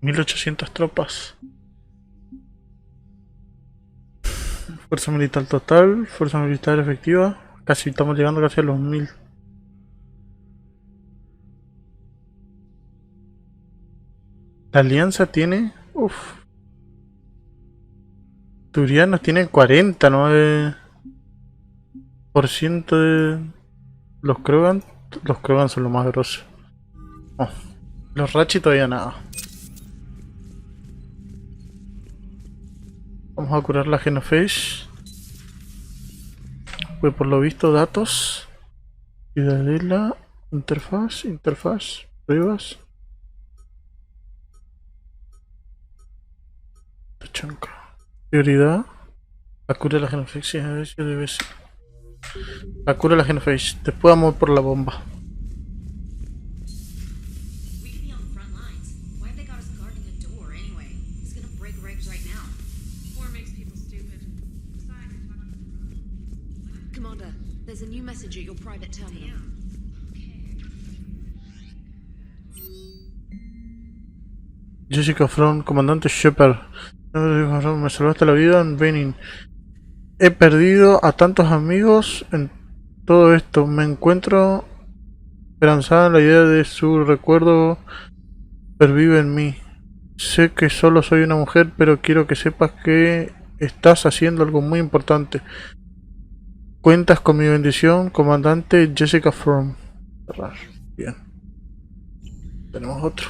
$1800 tropas. Fuerza militar total, fuerza militar efectiva. Casi estamos llegando casi a los 1000. La alianza tiene... Turianos tiene 40, ¿no? Por ciento de... Los Krogans. Los Krogans son los más grosos. Oh, los Rachi todavía nada. Vamos a curar la genofagia. Pues por lo visto datos. Ciudadela. Interfaz. Pruebas. Tuchanka. Prioridad. La cura de la genofagia debe ser. La cura de la genofagia. Después vamos por la bomba. Commander, there's a new message at your private terminal. Jessica From, comandante Shepard. Me salvaste la vida en Benin. He perdido a tantos amigos en todo esto. Me encuentro esperanzada en la idea de su recuerdo pervive en mí. Sé que solo soy una mujer, pero quiero que sepas que estás haciendo algo muy importante. Cuentas con mi bendición, comandante Jessica From. Bien. Tenemos otro.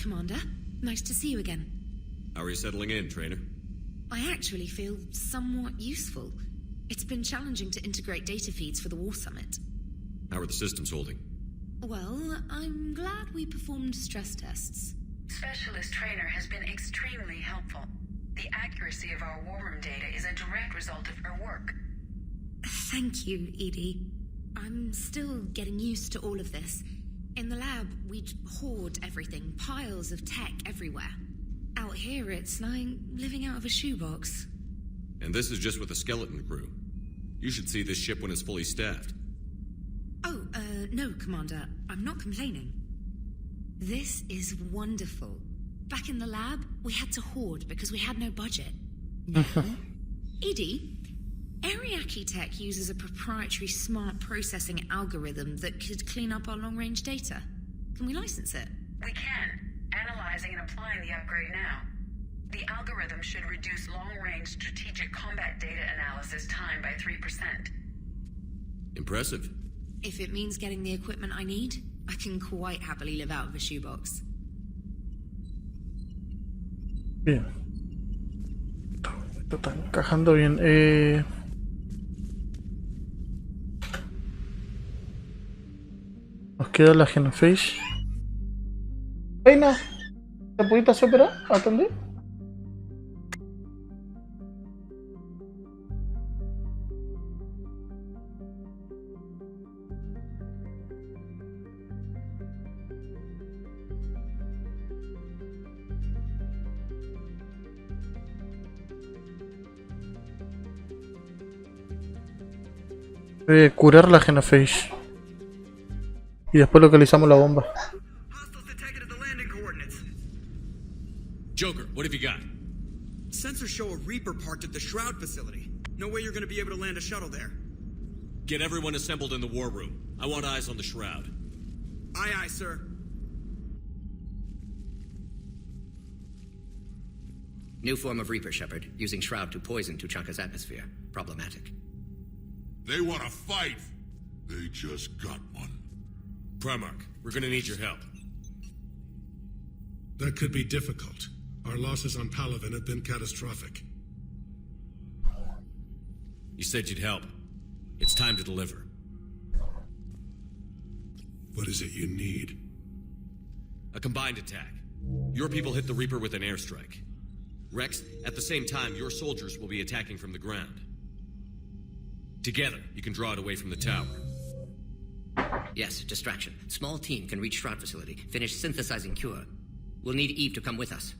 Commander, nice to see you again. How are you settling in, trainer? I actually feel somewhat useful. It's been challenging to integrate data feeds for the War Summit. How are the systems holding? Well, I'm glad we performed stress tests. Specialist Trainer has been extremely helpful. The accuracy of our war room data is a direct result of her work. Thank you, Edie. I'm still getting used to all of this. In the lab, we'd hoard everything, piles of tech everywhere. Out here, it's like living out of a shoebox. And this is just with a skeleton crew. You should see this ship when it's fully staffed. Oh, no, Commander. I'm not complaining. This is wonderful. Back in the lab, we had to hoard because we had no budget. Now, Edie, Ariake Tech uses a proprietary smart processing algorithm that could clean up our long-range data. Can we license it? We can. Analyzing and applying the upgrade now. The algorithm should reduce long-range strategic combat data analysis time by 3%. Impressive. If it means getting the equipment I need, I can quite happily live out of a shoebox. Bien. Esto está encajando bien. Nos queda la genofagia. Reina, ¿te pudiste superar? ¿Atendí? Curar la genofagia. Y después localizamos la bomba. Joker, what have you got? Sensors show a Reaper parked at the Shroud facility. No way you're going to be able to land a shuttle there. Get everyone assembled in the war room. I want eyes on the Shroud. Aye, aye, sir. New form of Reaper, Shepard, using Shroud to poison Tuchanka's atmosphere. Problematic. They want to fight. They just got one. Primarch, we're gonna need your help. That could be difficult. Our losses on Palaven have been catastrophic. You said you'd help. It's time to deliver. What is it you need? A combined attack. Your people hit the Reaper with an airstrike. Rex, at the same time, your soldiers will be attacking from the ground. Together, you can draw it away from the tower. Yes, distraction. Small team can reach Shroud facility, finish synthesizing Cura. We'll need Eve to come with us.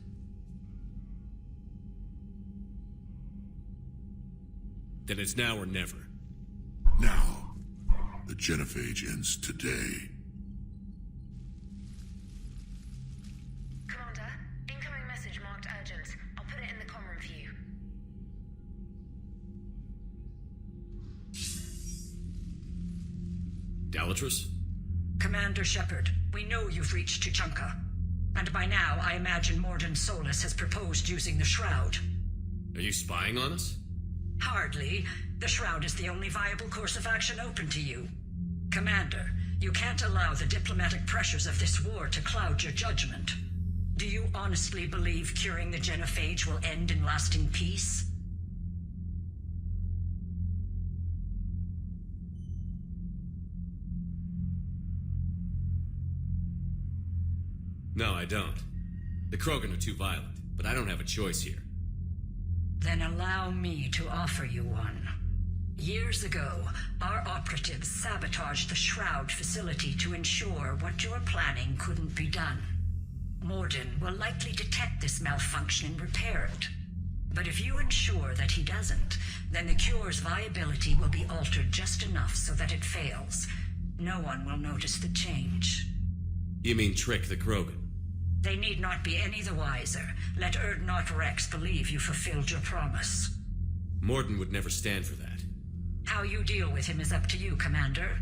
Then it's now or never. Now, the genophage ends today. Commander, incoming message marked urgent. I'll put it in the comm room for you. Dalatrus? Commander Shepard, we know you've reached Tuchanka. And by now, I imagine Morden Solus has proposed using the Shroud. Are you spying on us? Hardly. The Shroud is the only viable course of action open to you. Commander, you can't allow the diplomatic pressures of this war to cloud your judgment. Do you honestly believe curing the genophage will end in lasting peace? No, I don't. The Krogans are too violent, but I don't have a choice here. Then allow me to offer you one. Years ago, our operatives sabotaged the Shroud facility to ensure what you were planning couldn't be done. Morden will likely detect this malfunction and repair it. But if you ensure that he doesn't, then the cure's viability will be altered just enough so that it fails. No one will notice the change. You mean trick the Krogan? They need not be any the wiser. Let Urdnot Rex believe you fulfilled your promise. Morden would never stand for that. How you deal with him is up to you, Commander.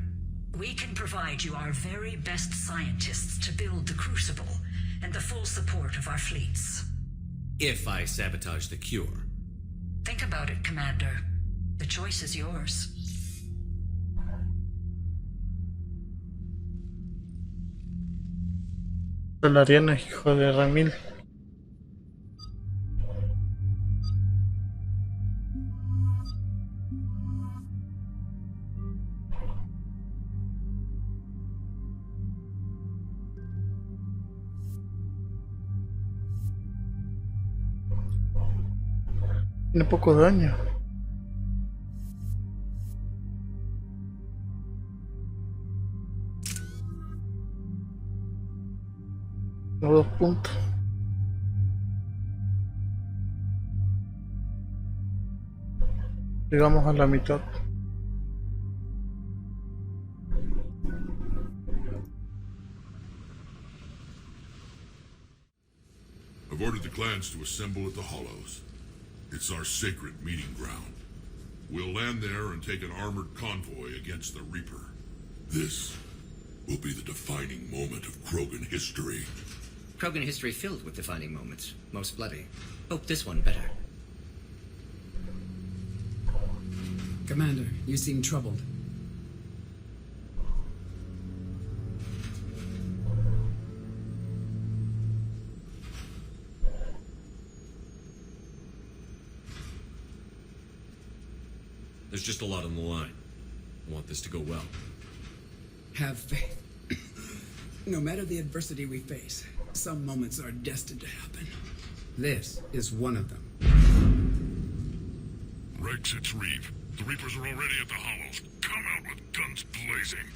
We can provide you our very best scientists to build the Crucible, and the full support of our fleets. If I sabotage the cure. Think about it, Commander. The choice is yours. Solariano es hijo de Ramil. Tiene poco daño. No, 2 puntos. Llegamos a la mitad. I've ordered the clans to assemble at the Hollows. It's our sacred meeting ground. We'll land there and take an armored convoy against the Reaper. This will be the defining moment of Krogan history. Krogan history filled with defining moments. Most bloody. Hope this one better. Commander, you seem troubled. There's just a lot on the line. I want this to go well. Have faith. No matter the adversity we face, some moments are destined to happen. This is one of them. Rex, it's Reeve. The Reapers are already at the Hollows. Come out with guns blazing.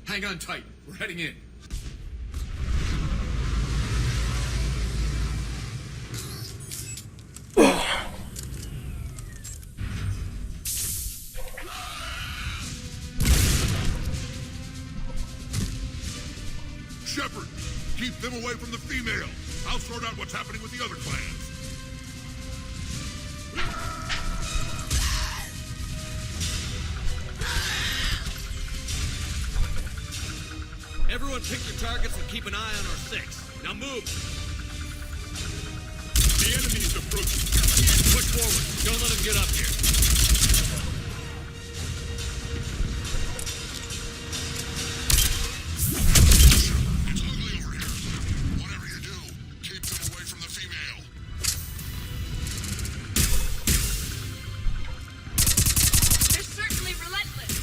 Hang on tight. We're heading in. Shepard, keep them away from the female. I'll sort out what's happening with the other clans. Everyone pick your targets and keep an eye on our 6. Now move! The enemy is approaching. Push forward. Don't let him get up here. It's ugly over here. Whatever you do, keep them away from the female. They're certainly relentless.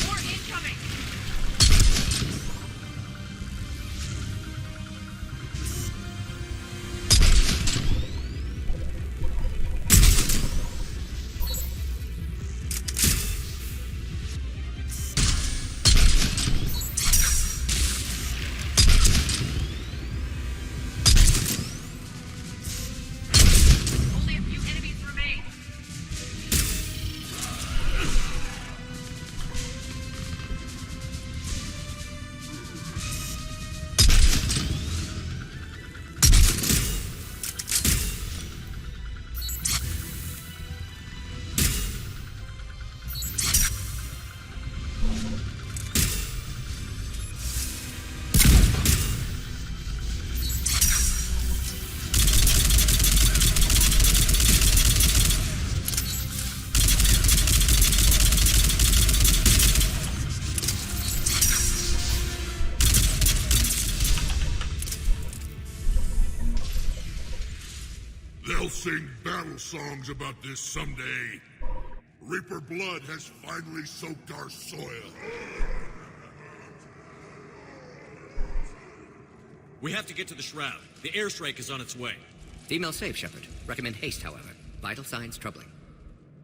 More incoming. They'll sing battle songs about this someday. Reaper blood has finally soaked our soil. We have to get to the Shroud. The airstrike is on its way. Female safe, Shepard. Recommend haste, however. Vital signs troubling.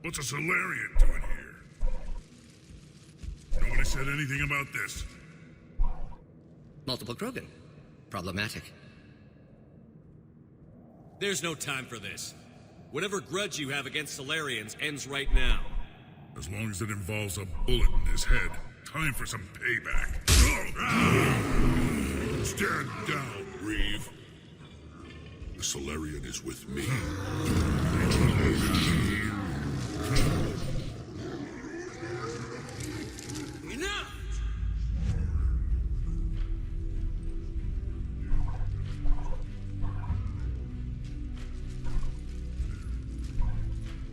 What's a Solarian doing here? Nobody said anything about this. Multiple Krogan. Problematic. There's no time for this. Whatever grudge you have against Solarians ends right now. As long as it involves a bullet in his head, time for some payback. Stand down, Reeve. The Solarian is with me. Enough!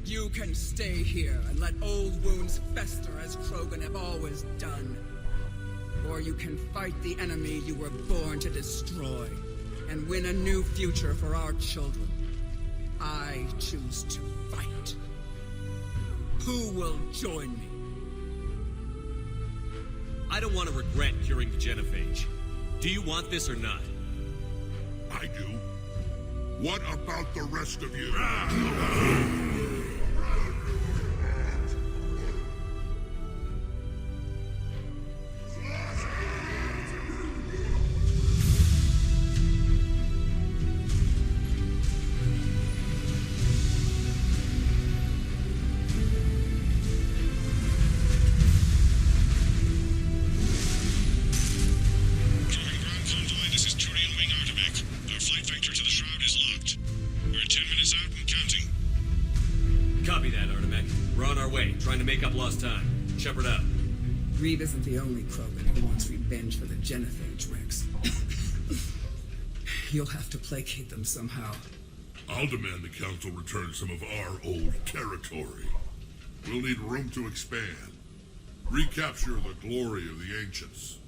You can stay here and let old wounds fester as Krogan have always done. Or you can fight the enemy you were born to destroy and win a new future for our children. I choose to fight. Who will join me? I don't want to regret curing the genophage. Do you want this or not? I do. What about the rest of you? Make up lost time. Shepard out. Reeve isn't the only Krogan who wants revenge for the genophage, Rex. You'll have to placate them somehow. I'll demand the Council return some of our old territory. We'll need room to expand. Recapture the glory of the Ancients.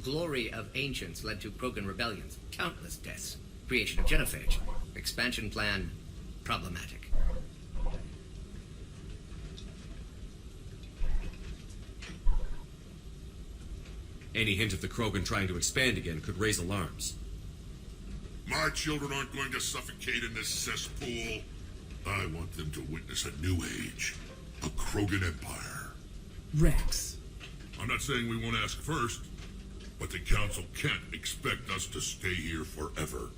Glory of Ancients led to Krogan rebellions, countless deaths, creation of genophage. Expansion plan, problematic. Any hint of the Krogan trying to expand again could raise alarms. My children aren't going to suffocate in this cesspool. I want them to witness a new age. A Krogan empire. Rex. I'm not saying we won't ask first, but the Council can't expect us to stay here forever.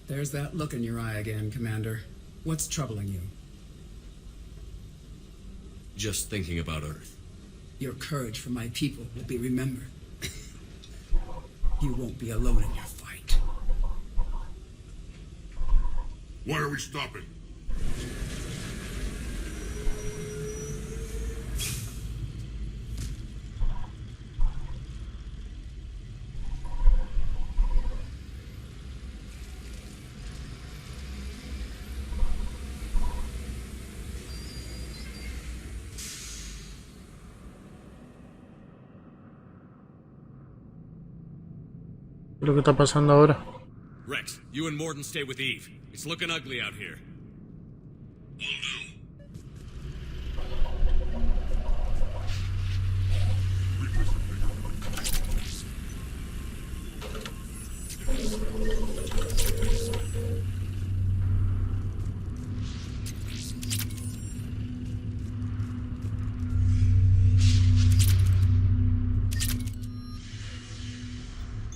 There's that look in your eye again, Commander. What's troubling you? Just thinking about Earth. Your courage for my people will be remembered. You won't be alone in your fight. Why are we stopping? ¿Qué es lo que está pasando ahora? Rex, you and Morden stay with Eve. It's looking ugly out here.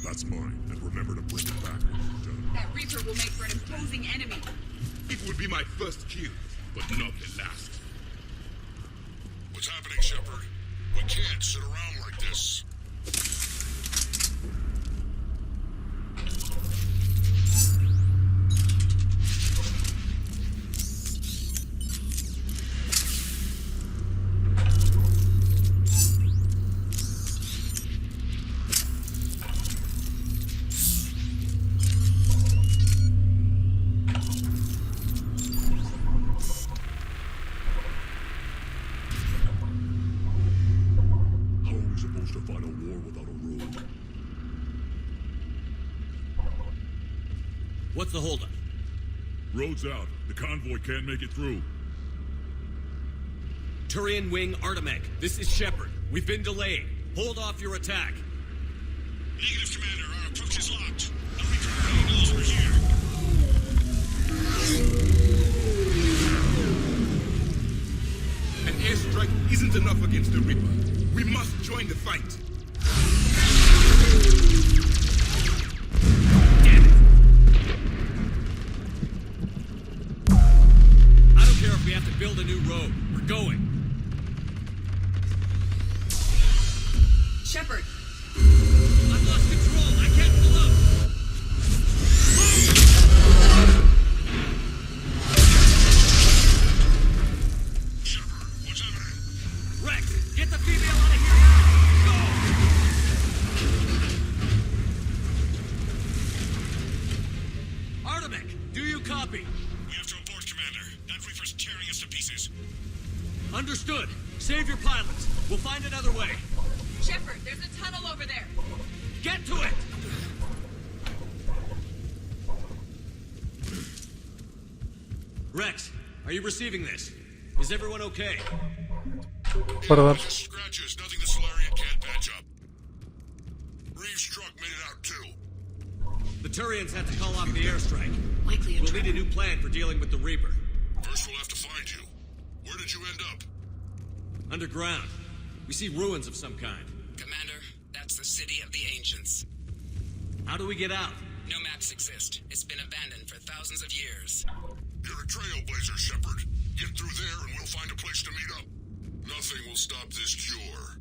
That's mine, and remember to bring it back when you're done. That Reaper will make for an imposing enemy. It would be my first kill, but not the last. What's happening, Shepard? We can't sit around like this. What's the holdup? Road's out. The convoy can't make it through. Turian Wing Artemek, this is Shepard. We've been delayed. Hold off your attack. Negative, Commander. Our approach is locked. The Reaper already knows we're here. An airstrike isn't enough against the Reaper. We must join the fight. Damn it! I don't care if we have to build a new road. We're going. Shepard! I've lost control. I can't pull up. Shepard, what's happening? Rex, get the female out of here now. Go! Artemek, do you copy? We have to abort, Commander. That Reaper's tearing us to pieces. Understood. Save your pilots. We'll find another way. Shepard, there's a tunnel over there! Get to it! Rex, are you receiving this? Is everyone okay? Perdón. Just scratches, nothing the Solarian can't patch up. Reeves' truck made it out too. The Turians had to call off the airstrike. Likely a We'll need a new plan for dealing with the Reaper. First we'll have to find you. Where did you end up? Underground. We see ruins of some kind. Commander, that's the city of the ancients. How do we get out? No maps exist. It's been abandoned for thousands of years. You're a trailblazer, Shepard. Get through there and we'll find a place to meet up. Nothing will stop this cure.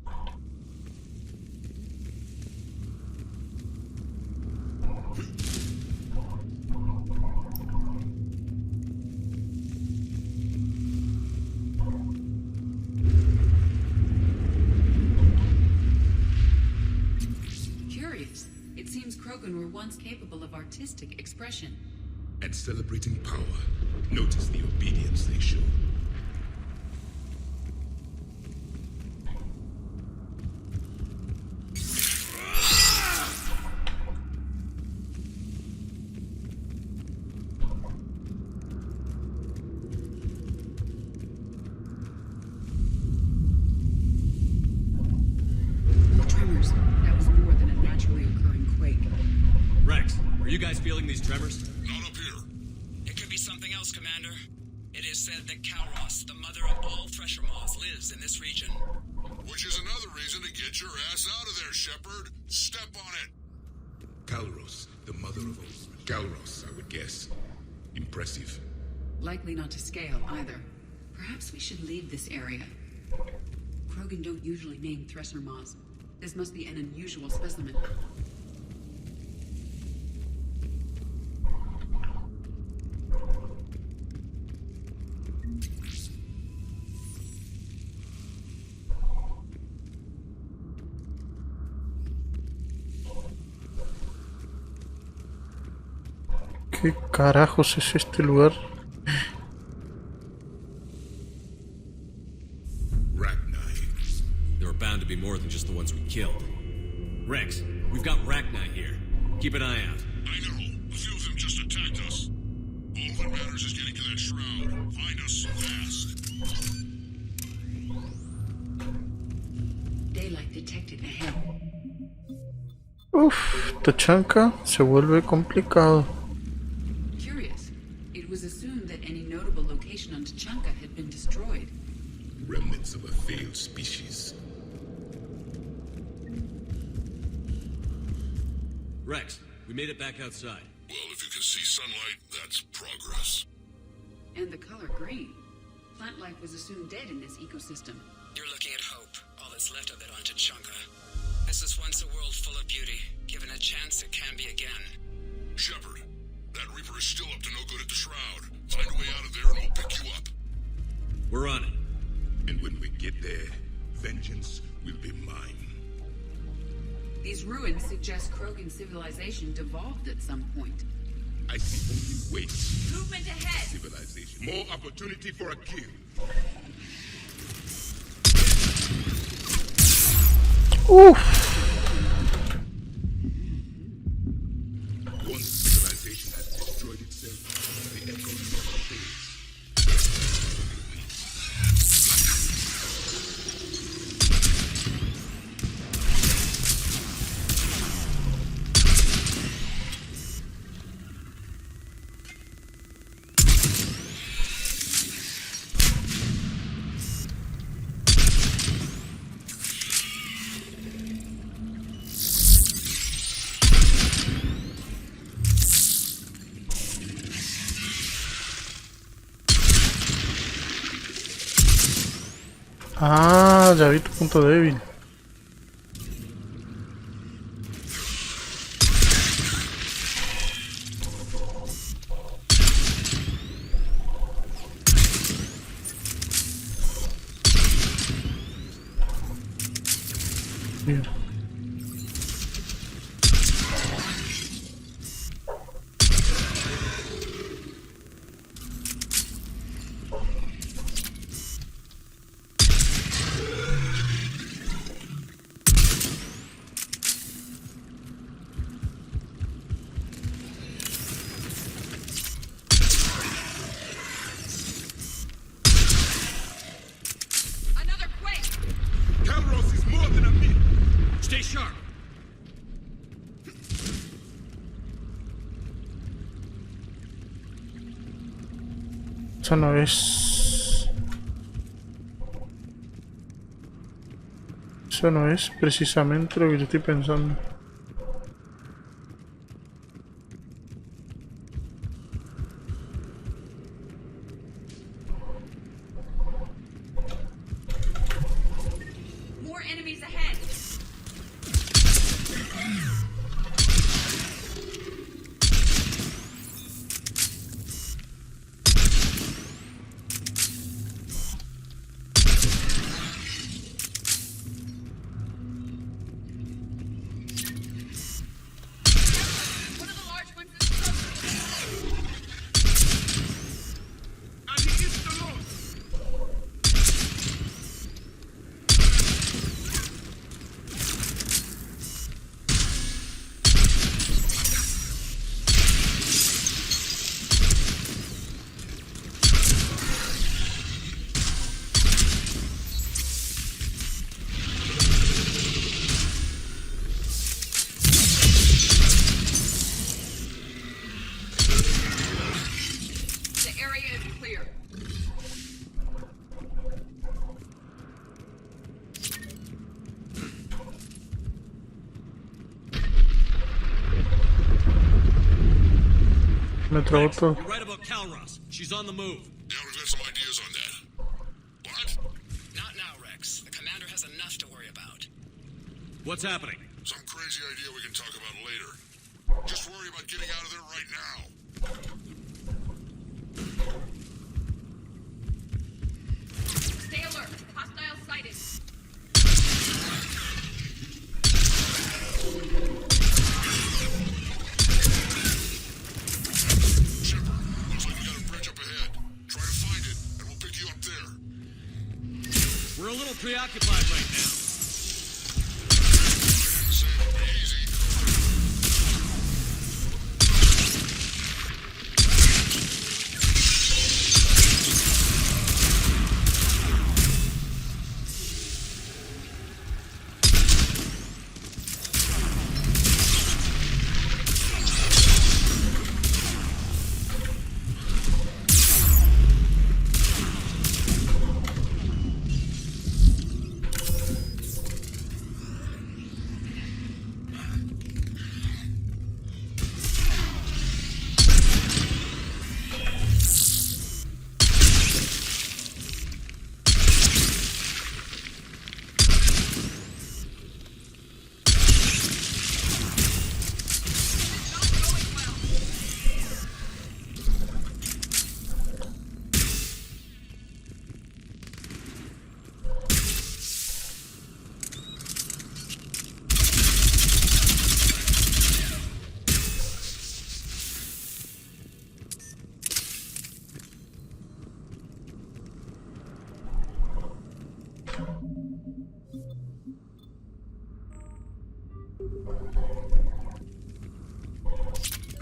Curious. It seems Krogan were once capable of artistic expression. And celebrating power. Notice the obedience they show. Tremors. That was more than a naturally occurring quake. Rex, are you guys feeling these tremors? Not up here. It could be something else, Commander. It is said that Kalros, the mother of all thresher moths, lives in this region. Which is another reason to get your ass out of there, Shepard. Step on it. Kalros, the mother of all. Kalros, I would guess. Impressive. Likely not to scale either. Perhaps we should leave this area. Krogan don't usually name thresher moths. This must be an unusual specimen. ¿Qué carajos es este lugar? There are bound to be more than just the ones we killed. Rex, we've got Rachni here. Keep an eye out. I know. A few of them just attacked us. All that matters is getting to that shroud. Find us fast. Daylight detected ahead. Uff, Tuchanka se vuelve complicado. Curious. It was assumed that any notable location on Tuchanka had been destroyed. Remnants of a failed species. Rex, we made it back outside. Well, if you can see sunlight, that's progress. And the color green. Plant life was assumed dead in this ecosystem. You're looking at hope, all that's left of it on Tuchanka. This is once a world full of beauty. Given a chance, it can be again. Shepard, that Reaper is still up to no good at the shroud. Find a way out of there and we'll pick you up. We're on it. And when we get there, vengeance will be mine. These ruins suggest Krogan civilization devolved at some point. I see only waste. Movement ahead! Civilization. More opportunity for a kill. Uff. Once civilization has destroyed itself, the echoes Ah, ya vi tu punto débil. Bien. Another quake! Calros is more than a myth. Stay sharp. Eso no es... Eso no es precisamente lo que yo estoy pensando. More enemies ahead! One of the large ones is close. And he is the Lord. The area is clear. Me trabó todo. You're right about Calros. She's on the move. Yeah, we've got some ideas on that. What? Not now, Rex. The commander has enough to worry about. What's happening? Some crazy idea we can talk about later. Just worry about getting out of there right now. Stay alert. Hostile sighted. Shepard, looks like we got a bridge up ahead. Try to find it, and we'll pick you up there. We're a little preoccupied right now. I didn't say it would be easy.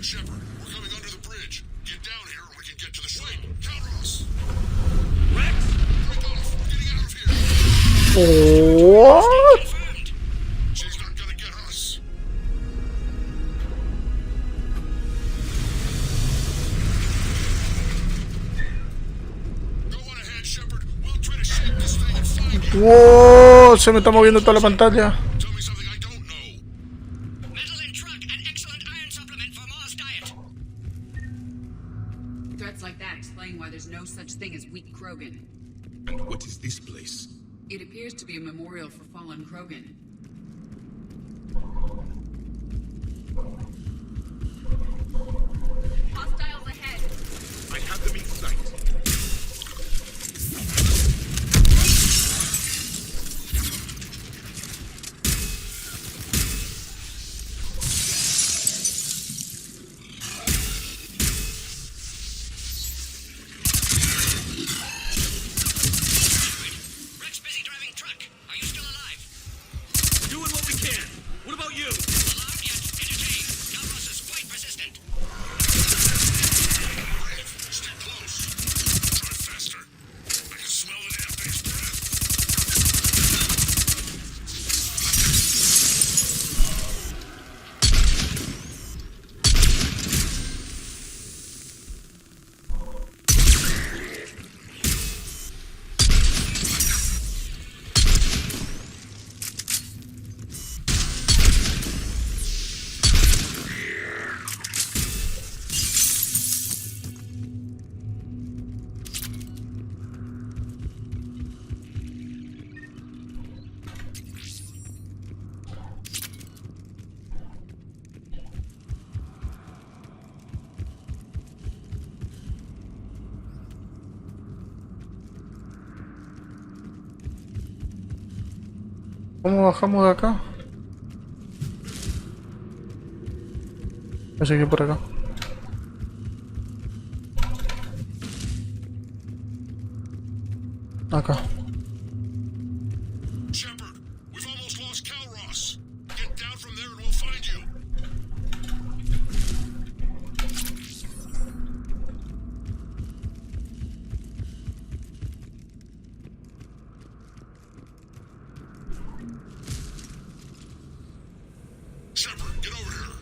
Shepard, we're coming under the bridge. Get down here and we can get to the shrine. Calros! Rex! Break off! We're getting out of here! What? She's not gonna get us. Go on ahead, Shepard. We'll try to shake this thing and find you. Wow, se me está moviendo toda la pantalla. Tell me something I don't know. Metal in truck, an excellent iron supplement for Mars diet. Threats like that explain why there's no such thing as weak Krogan. And what is this place? It appears to be a memorial for fallen Krogan. Hostiles ahead. I have them in sight. Rex busy driving truck. Are you still alive? Doing what we can. What about you? Alarmed yet? Entertained. Galros is quite persistent. Stay close. Drive faster. I can smell the damn thing's breath. ¿Cómo bajamos de acá? Voy a seguir por acá. Acá. Shepard, we've almost lost Calros. Get down from there and we'll find you. Shepard, get over here.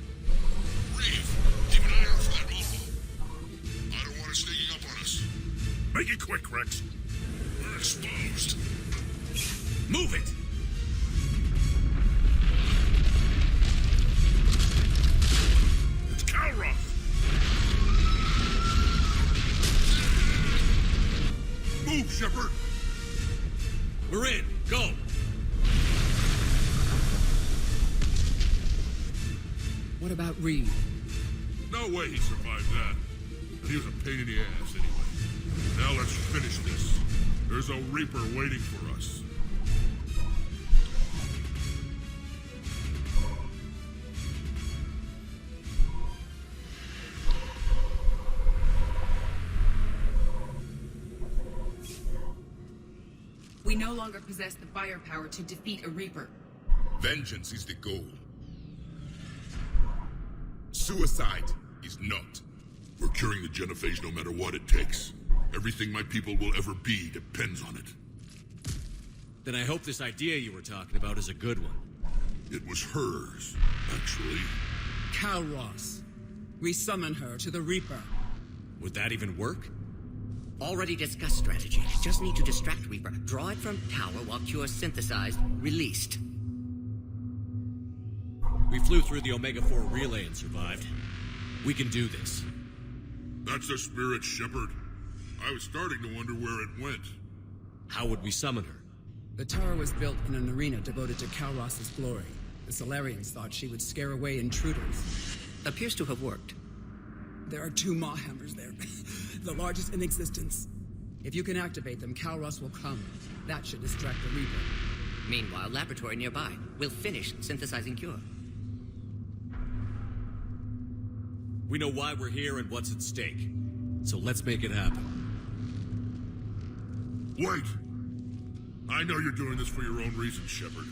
Reeve, keep an eye out for that mofo. I don't want it sneaking up on us. Make it quick, Rex. We're exposed. Move it! It's Calros. Move, Shepard. We're in. Go. What about Reed? No way he survived that. But he was a pain in the ass anyway. Now let's finish this. There's a Reaper waiting for us. We no longer possess the firepower to defeat a Reaper. Vengeance is the goal. Suicide is not. We're curing the genophage no matter what it takes. Everything my people will ever be depends on it. Then I hope this idea you were talking about is a good one. It was hers, actually. Calros. We summon her to the Reaper. Would that even work? Already discussed strategy. Just need to distract Reaper. Draw it from tower while Cure synthesized, released. We flew through the Omega-4 relay and survived. We can do this. That's the spirit, Shepard. I was starting to wonder where it went. How would we summon her? The tower was built in an arena devoted to Calros' glory. The Solarians thought she would scare away intruders. Appears to have worked. There are 2 Maw hammers there, the largest in existence. If you can activate them, Calros will come. That should distract the Reaper. Meanwhile, laboratory nearby. We'll finish synthesizing Cure. We know why we're here and what's at stake. So let's make it happen. Wait! I know you're doing this for your own reasons, Shepard.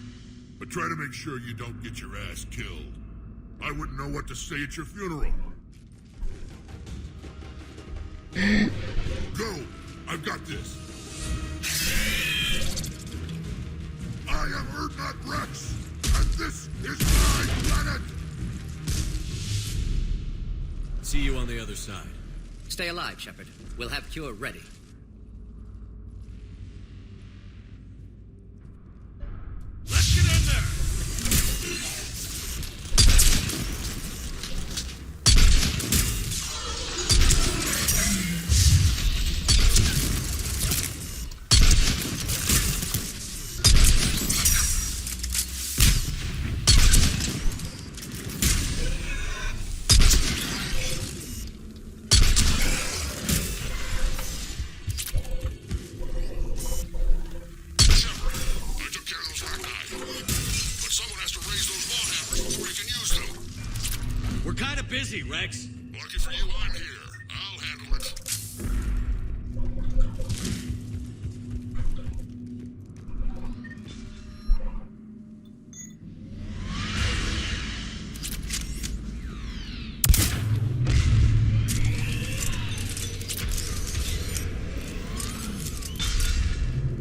But try to make sure you don't get your ass killed. I wouldn't know what to say at your funeral. Go! I've got this. I am Erdnot Rex, and this is my planet! See you on the other side. Stay alive, Shepard. We'll have Cure ready. Let's get in there! busy, Rex. Lucky for you, I'm here. I'll handle it.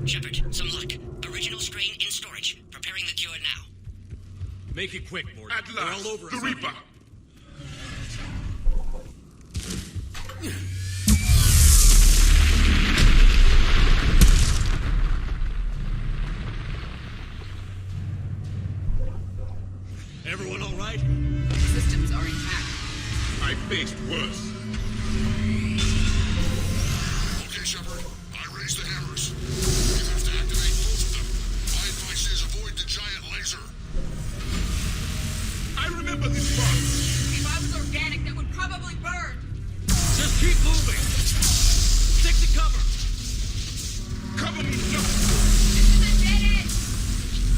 Shepard, some luck. Original strain in storage. Preparing the cure now. Make it quick, Morty. At We're last, all over the us. Reaper. Everyone all right? Systems are intact. I faced worse. Okay, Shepard. I raised the hammers. You have to activate both of them. My advice is avoid the giant laser. I remember this part. If I was organic, that would probably burn. Just keep moving. Stick to cover. Cover me, no. This is a dead end.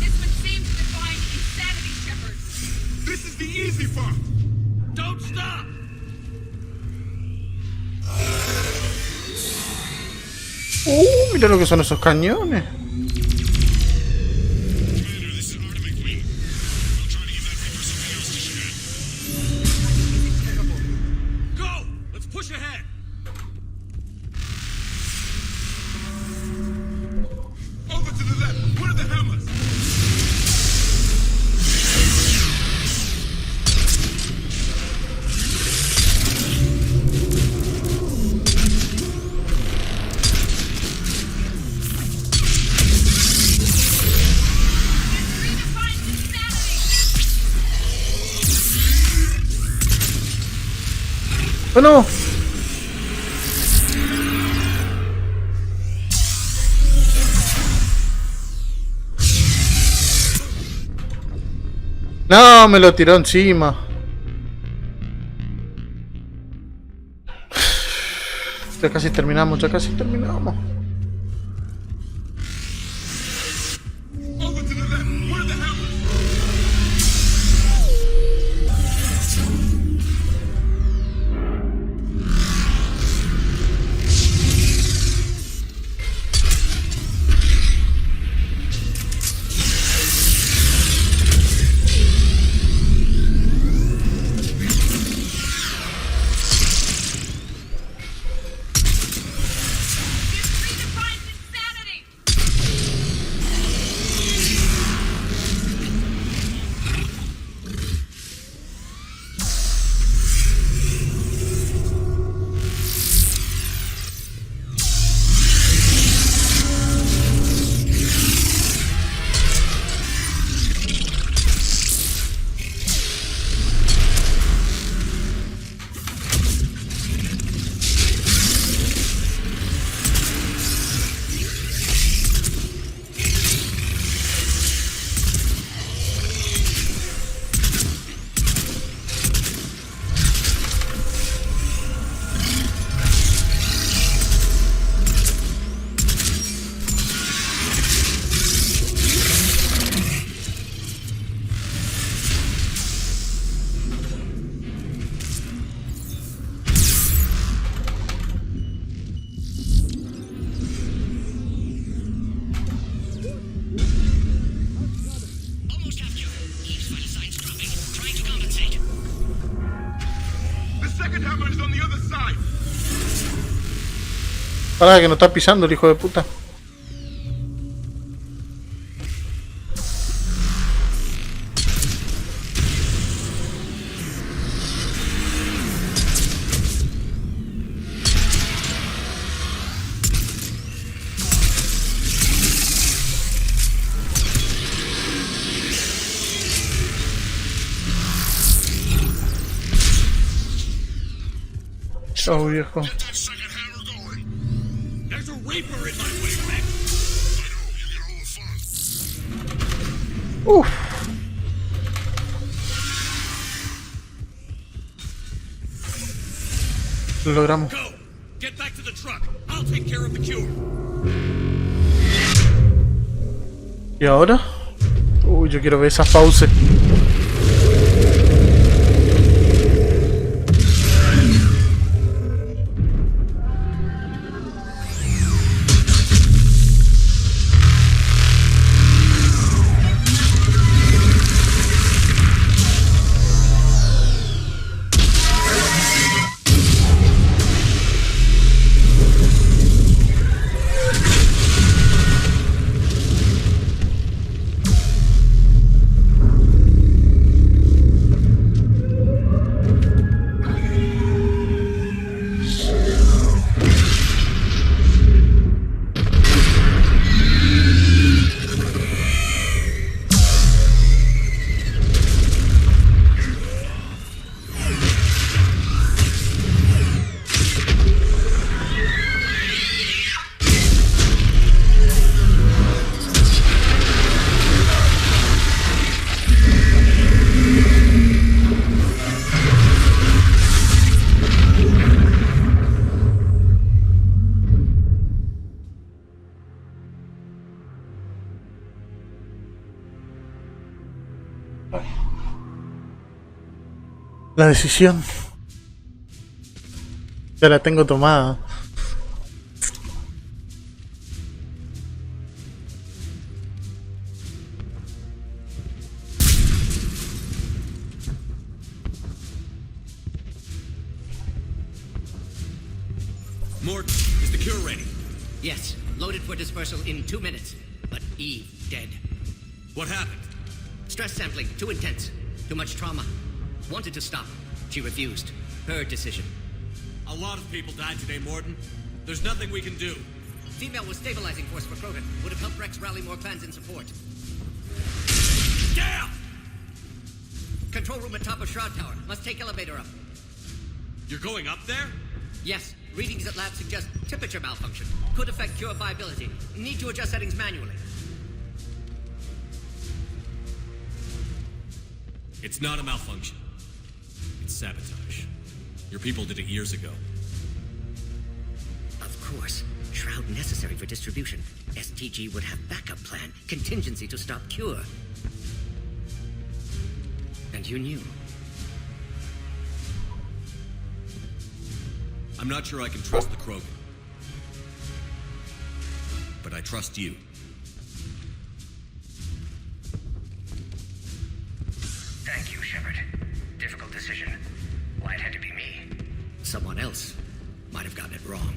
This would seem to define insanity, Shepard. This is the easy part. Don't stop. Mira lo que son esos cañones. Commander, this is Artemis Queen. We'll try to give that Reaper something else to shoot at. Go. Let's push ahead. Over to the left. Where are the hammers? Bueno. No, me lo tiró encima. Ya casi terminamos, ya casi terminamos. Over to the left. Where are the hammers? Almost have cure. Eve's vital signs dropping. Trying to compensate. The second hammer is on the other side. Pará, que nos está pisando el hijo de puta. Chao, viejo. Get that second hammer going. There's a Reaper in my way, Rex. I know, you get all the fun. Uf. Lo logramos. Go. Get back to the truck. I'll take care of the cure. ¿Y ahora? Uy, yo quiero ver esas pausas. La decisión. Ya la tengo tomada. Mort, is the cure ready? Yes, loaded for dispersal in 2 minutes. But Eve dead. What happened? Stress sampling, too intense. Too much trauma. Wanted to stop. She refused. Her decision. A lot of people died today, Morton. There's nothing we can do. Female was stabilizing force for Krogan. Would have helped Rex rally more clans in support. Damn! Control room at top of Shroud Tower. Must take elevator up. You're going up there? Yes. Readings at lab suggest temperature malfunction. Could affect cure viability. Need to adjust settings manually. It's not a malfunction. It's sabotage. Your people did it years ago. Of course. Shroud necessary for distribution. STG would have backup plan. Contingency to stop cure. And you knew. I'm not sure I can trust the Krogan. But I trust you. Thank you, Shepard. Difficult decision. Why it had to be me. Someone else might have gotten it wrong.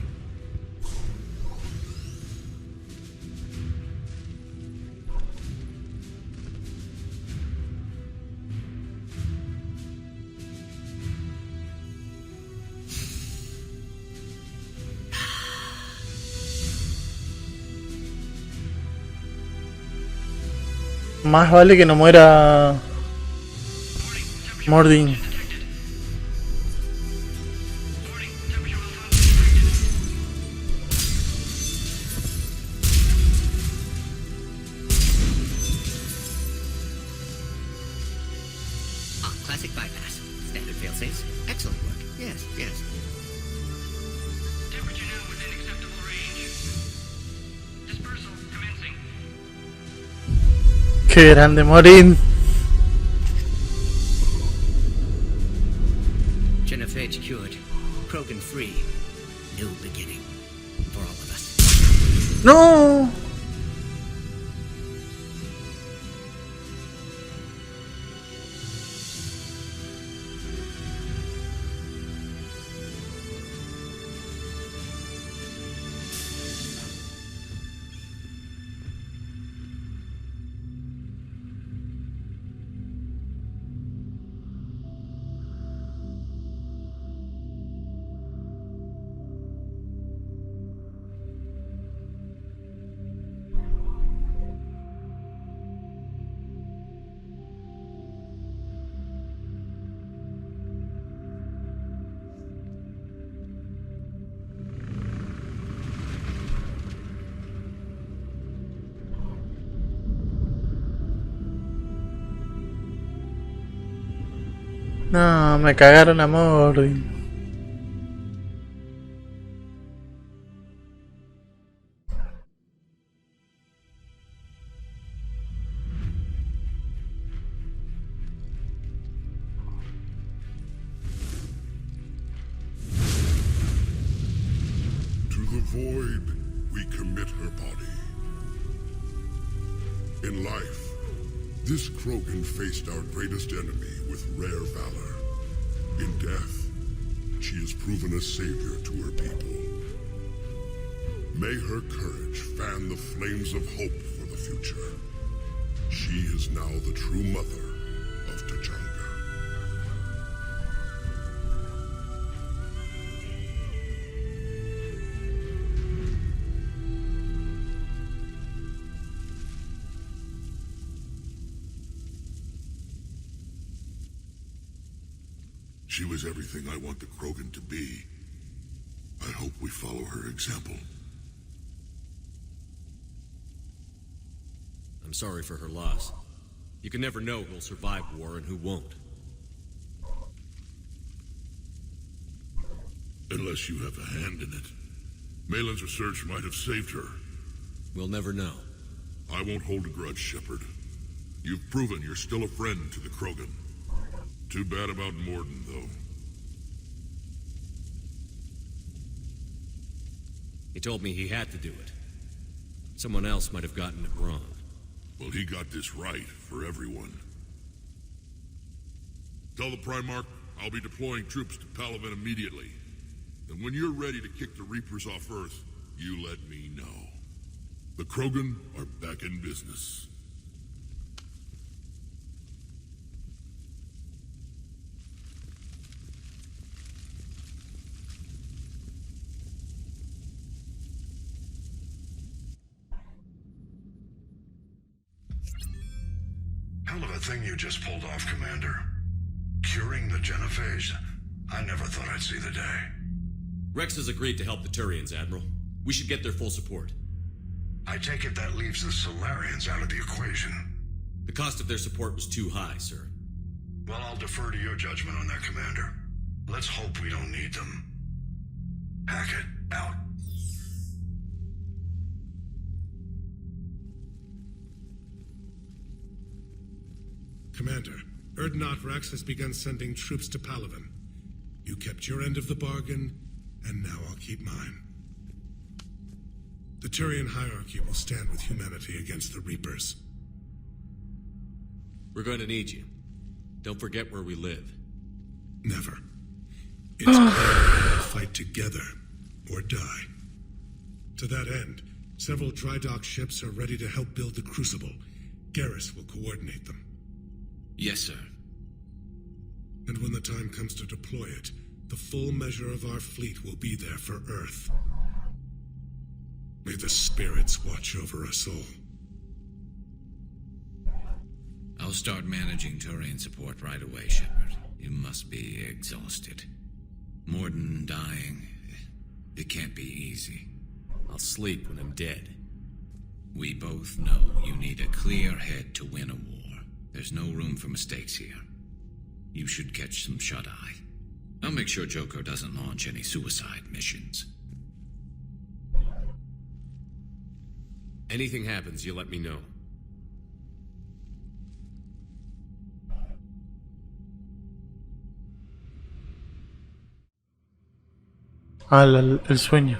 Más vale que no muera Mordin. Classic bypass. Standard failsafes. Excellent work. Yes, yes. Temperature now within acceptable range. Dispersal commencing. Qué grande Morin. Genophage cured. Krogan free. New beginning. For all of us. No. No, me cagaron a Mordin. To the void we commit her body. In life, this Krogan faced our greatest enemy with rare valor. In death, she has proven a savior to her people. May her courage fan the flames of hope for the future. She is now the true mother of Tuchanka. She was everything I want the Krogan to be. I hope we follow her example. I'm sorry for her loss. You can never know who'll survive war and who won't. Unless you have a hand in it. Malin's research might have saved her. We'll never know. I won't hold a grudge, Shepard. You've proven you're still a friend to the Krogan. Too bad about Morden, though. He told me he had to do it. Someone else might have gotten it wrong. Well, he got this right for everyone. Tell the Primarch I'll be deploying troops to Palaven immediately. And when you're ready to kick the Reapers off Earth, you let me know. The Krogan are back in business. Hell of a thing you just pulled off, Commander. Curing the genophage? I never thought I'd see the day. Rex has agreed to help the Turians, Admiral. We should get their full support. I take it that leaves the Solarians out of the equation. The cost of their support was too high, sir. Well, I'll defer to your judgment on that, Commander. Let's hope we don't need them. Hackett, out. Commander, Erdnot Rex has begun sending troops to Palaven. You kept your end of the bargain, and now I'll keep mine. The Turian hierarchy will stand with humanity against the Reapers. We're going to need you. Don't forget where we live. Never. It's either we'll fight together or die. To that end, several dry dock ships are ready to help build the Crucible. Garrus will coordinate them. Yes, sir. And when the time comes to deploy it, the full measure of our fleet will be there for Earth. May the spirits watch over us all. I'll start managing Turian support right away, Shepard. You must be exhausted. Morden dying, it can't be easy. I'll sleep when I'm dead. We both know you need a clear head to win a war. There's no room for mistakes here. You should catch some shut-eye. I'll make sure Joker doesn't launch any suicide missions. Anything happens, you let me know. El sueño.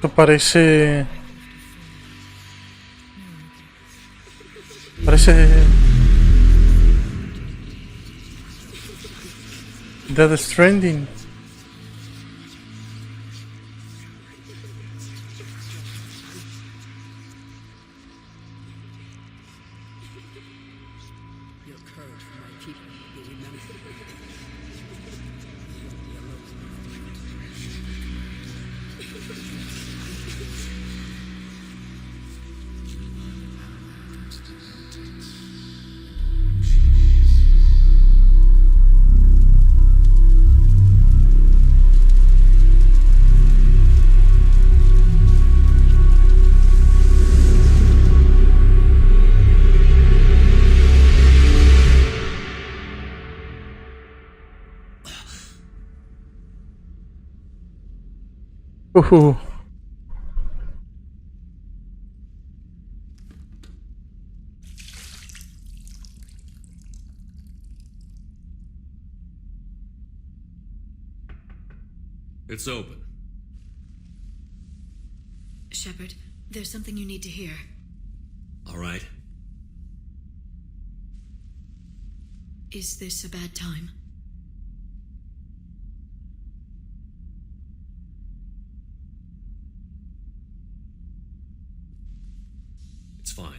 Esto parece... Death Stranding. Your courage for my people will be remembered. It's open. Shepard, there's something you need to hear. All right. Is this a bad time? It's fine.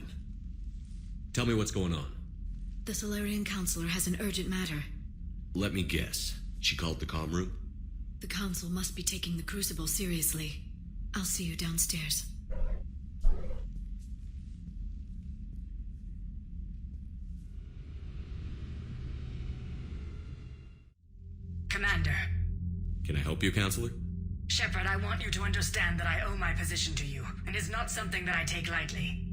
Tell me what's going on. The Solarian Counselor has an urgent matter. Let me guess. She called the comm room? The Council must be taking the Crucible seriously. I'll see you downstairs. Commander. Can I help you, Counselor? Shepard, I want you to understand that I owe my position to you, and it's not something that I take lightly.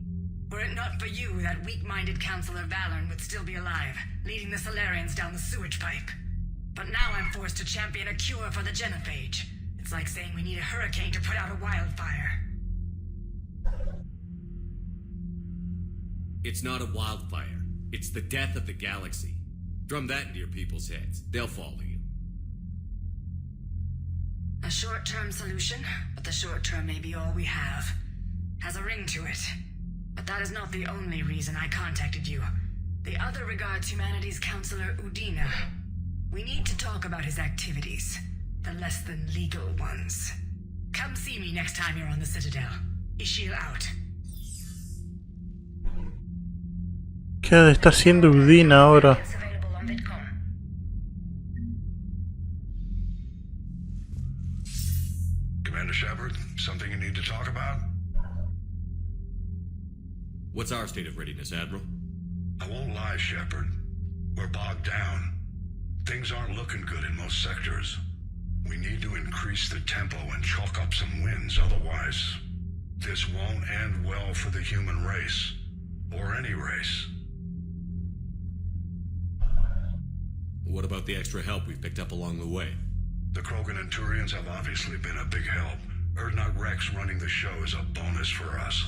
Were it not for you, that weak-minded Counselor Valorn would still be alive, leading the Solarians down the sewage pipe. But now I'm forced to champion a cure for the genophage. It's like saying we need a hurricane to put out a wildfire. It's not a wildfire. It's the death of the galaxy. Drum that into your people's heads. They'll follow you. A short-term solution, but the short term may be all we have. Has a ring to it. But that is not the only reason I contacted you. The other regards humanity's Counselor Udina. We need to talk about his activities. The less than legal ones. Come see me next time you're on the Citadel. Ishil out. ¿Qué está haciendo Udina ahora? Commander Shepard, something you need to talk about? What's our state of readiness, Admiral? I won't lie, Shepard. We're bogged down. Things aren't looking good in most sectors. We need to increase the tempo and chalk up some wins, otherwise this won't end well for the human race. Or any race. What about the extra help we've picked up along the way? The Krogan and Turians have obviously been a big help. Urdnot Rex running the show is a bonus for us.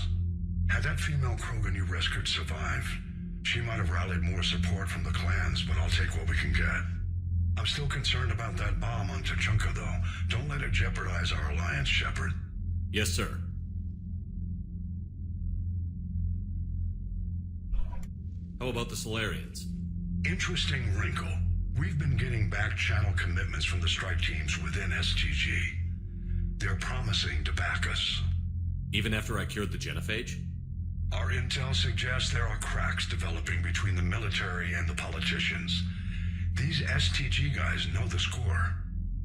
Had that female Krogan you rescued survived, she might have rallied more support from the clans, but I'll take what we can get. I'm still concerned about that bomb on Tuchanka, though. Don't let it jeopardize our alliance, Shepard. Yes, sir. How about the Solarians? Interesting wrinkle. We've been getting back-channel commitments from the strike teams within STG. They're promising to back us. Even after I cured the genophage? Our intel suggests there are cracks developing between the military and the politicians. These STG guys know the score.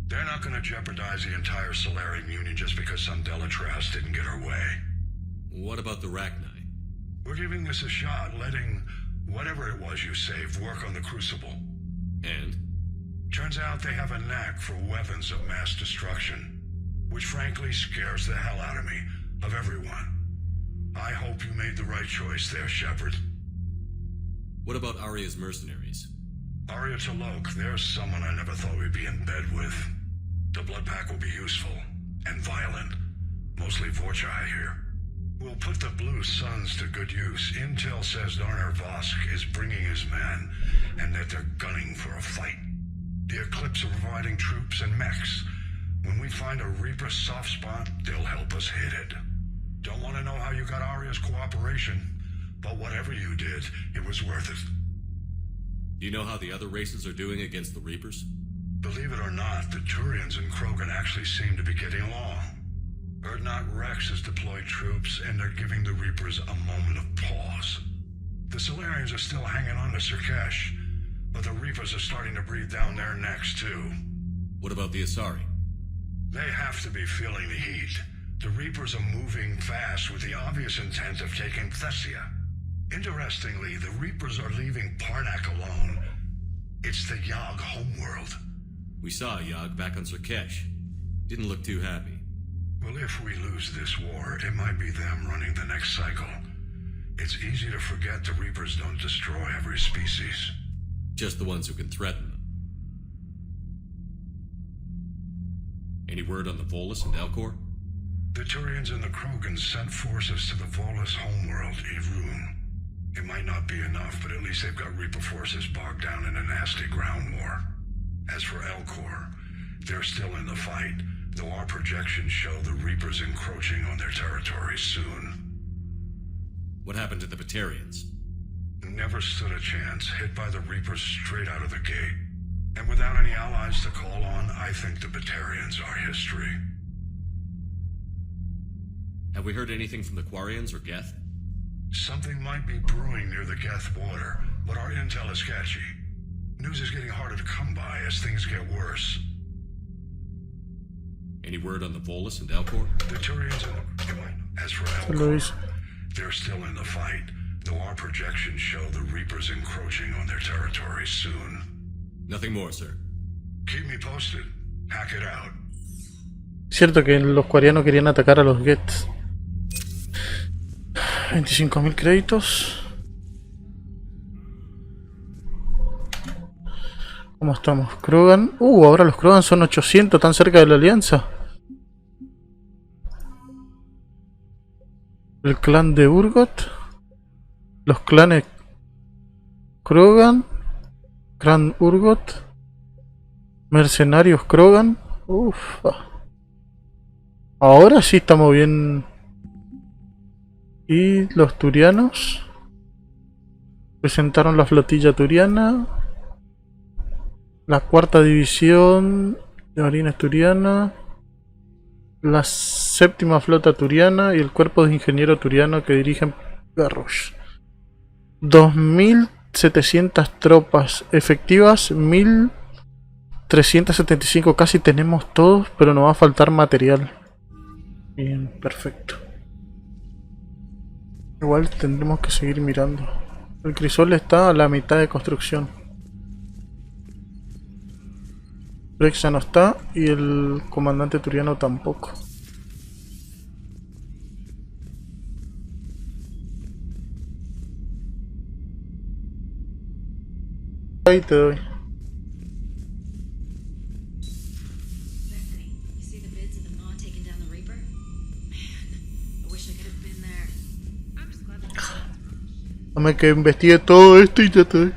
They're not going to jeopardize the entire Solarian Union just because some Delatras didn't get our way. What about the Rachni? We're giving this a shot, letting whatever it was you saved work on the Crucible. And? Turns out they have a knack for weapons of mass destruction, which frankly scares the hell out of me, of everyone. I hope you made the right choice there, Shepard. What about Aria's mercenaries? Aria Talok, there's someone I never thought we'd be in bed with. The blood pack will be useful, and violent. Mostly Vorcha, I hear. We'll put the Blue Suns to good use. Intel says Darner Vosk is bringing his men, and that they're gunning for a fight. The Eclipse are providing troops and mechs. When we find a Reaper soft spot, they'll help us hit it. Don't want to know how you got Aria's cooperation, but whatever you did, it was worth it. Do you know how the other races are doing against the Reapers? Believe it or not, the Turians and Krogan actually seem to be getting along. Urdnot Rex has deployed troops, and they're giving the Reapers a moment of pause. The Solarians are still hanging on to Surkesh, but the Reapers are starting to breathe down their necks, too. What about the Asari? They have to be feeling the heat. The Reapers are moving fast with the obvious intent of taking Thessia. Interestingly, the Reapers are leaving Parnak alone. It's the Yogg homeworld. We saw Yogg back on Surkesh. Didn't look too happy. Well, if we lose this war, it might be them running the next cycle. It's easy to forget the Reapers don't destroy every species. Just the ones who can threaten them. Any word on the Volus and Elcor? The Turians and the Krogans sent forces to the Volus homeworld, Irun. It might not be enough, but at least they've got Reaper forces bogged down in a nasty ground war. As for Elcor, they're still in the fight, though our projections show the Reapers encroaching on their territory soon. What happened to the Batarians? Never stood a chance, hit by the Reapers straight out of the gate. And without any allies to call on, I think the Batarians are history. Have we heard anything from the Quarians or Geth? Something might be brewing near the Geth border, but our intel is sketchy. News is getting harder to come by as things get worse. Any word on the Volus and Alcor? The Turians are... As for Luis. Alcor, they're still in the fight, though our projections show the Reapers encroaching on their territory soon. Nothing more, sir. Keep me posted. Hack it out. Cierto que los coreanos querían atacar a los Gets. 25.000 créditos. ¿Cómo estamos? Krogan. Ahora los Krogan son 800, tan cerca de la alianza. El clan de Urgot. Los clanes Krogan. Clan Urgot. Mercenarios Krogan. Ahora sí estamos bien. Y los turianos presentaron la flotilla turiana. La cuarta división de marines turiana. La séptima flota turiana y el cuerpo de ingeniero turiano que dirigen Garrosh. 2.700 tropas efectivas, 1.375. Casi tenemos todos, pero nos va a faltar material. Bien, perfecto. Igual tendremos que seguir mirando. El crisol está a la mitad de construcción. Rex ya no está y el comandante turiano tampoco. Ahí te doy. Dame que investigue todo esto y ya te doy.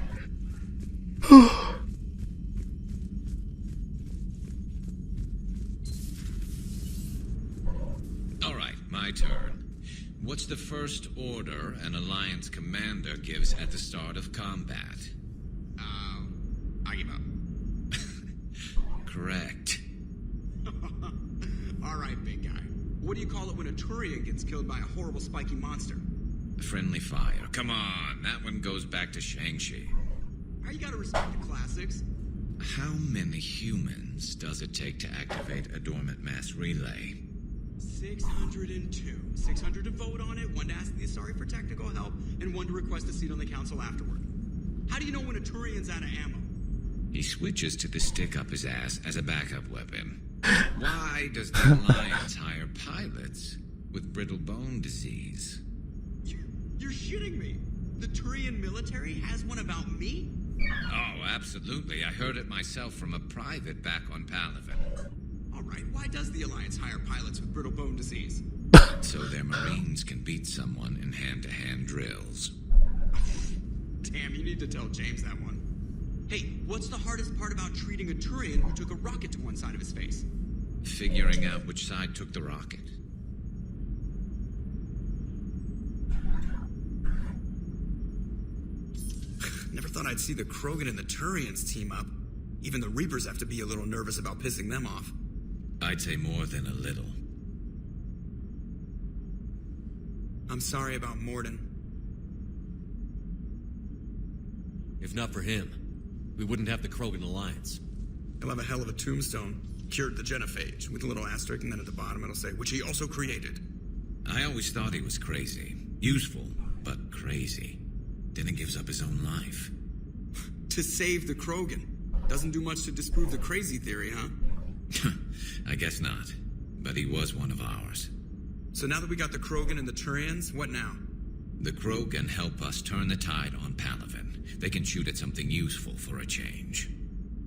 Alright, my turn. What's the first order an Alliance commander gives at the start of combat? I give up. Correct. Alright, big guy. What do you call it when a Turian gets killed by a horrible spiky monster? Friendly fire. Come on, that one goes back to Shang-Chi. You gotta respect the classics. How many humans does it take to activate a dormant mass relay? 602. 600 to vote on it, 1 to ask the Asari for technical help, and 1 to request a seat on the council afterward. How do you know when a Turian's out of ammo? He switches to the stick up his ass as a backup weapon. Why does the Alliance hire pilots with brittle bone disease? You're shitting me. The Turian military has one about me? Oh, absolutely. I heard it myself from a private back on Palaven. Alright, why does the Alliance hire pilots with brittle bone disease? So their Marines can beat someone in hand-to-hand drills. Damn, you need to tell James that one. Hey, what's the hardest part about treating a Turian who took a rocket to one side of his face? Figuring out which side took the rocket. Never thought I'd see the Krogan and the Turians team up. Even the Reapers have to be a little nervous about pissing them off. I'd say more than a little. I'm sorry about Morden. If not for him, we wouldn't have the Krogan Alliance. He'll have a hell of a tombstone. Cured the genophage, with a little asterisk, and then at the bottom it'll say, which he also created. I always thought he was crazy. Useful, but crazy. Then he gives up his own life. To save the Krogan. Doesn't do much to disprove the crazy theory, huh? I guess not. But he was one of ours. So now that we got the Krogan and the Turians, what now? The Krogan help us turn the tide on Palaven. They can shoot at something useful for a change.